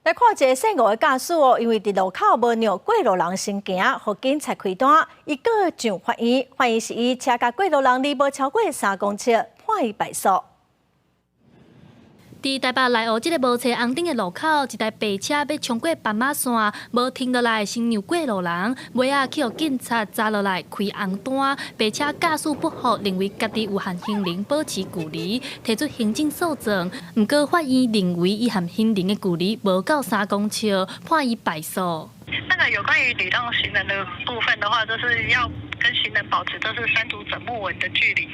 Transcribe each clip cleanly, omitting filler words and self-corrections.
来看一个姓吴的驾驶哦，因为伫路口无让过路人先行，互警察开单，伊个上法院，法院是以车甲过路人离无超过3公尺，判伊败诉。 伫台北内湖这个无车红灯的路口，一台白车要冲过斑马线，无停落来先让过路人，尾仔去互警察抓落来开红单。白车驾驶不服，认为家己有和行人保持距离，提出行政诉讼。不过法院认为伊和行人的距离无到3公尺，判伊败诉。那个有关于礼让行人的部分的话，就是要跟行人保持就是3组整木纹的距离。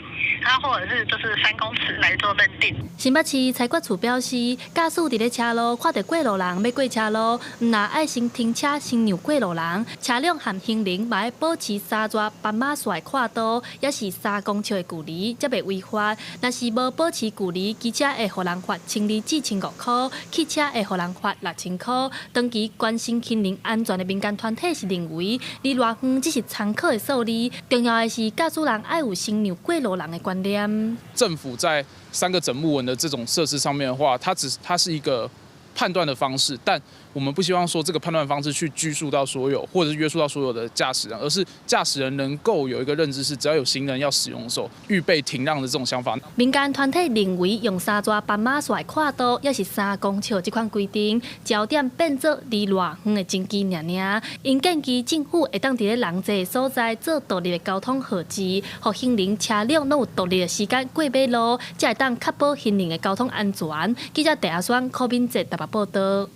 它或者是就是3公尺来做认定。新北市裁决处表示，驾驶伫咧车路看到过路人要过车路，毋若爱先停车先让过路人，车辆和行人嘛要保持3抓斑马线的跨度，也是3公尺的距离，才袂违法。若是无保持距离，机车会互人罚1200至1500块，汽车会互人罚6000块。长期关心行人安全的民间团体是认为，离偌远只是参考的数字，重要的是驾驶人爱有先让过路人的观念。 政府在3个整木纹的这种设施上面的话，它是一个判断的方式，但我们不希望说这个判断方式去拘束到所有，或者是约束到所有的驾驶人，而是驾驶人能够有一个认知是，只要有行人要使用的时候，预备停让的这种想法。民间团体认为，用3抓斑马线的跨度，也是3公尺这款规定，焦点变作离偌远的经济尔尔。因建议政府会当伫咧人济的所在做独立的交通号志，互行人车辆拢有独立的时间过马路，才会当确保行人的交通安全。记者戴阿双、柯敏哲台北报道。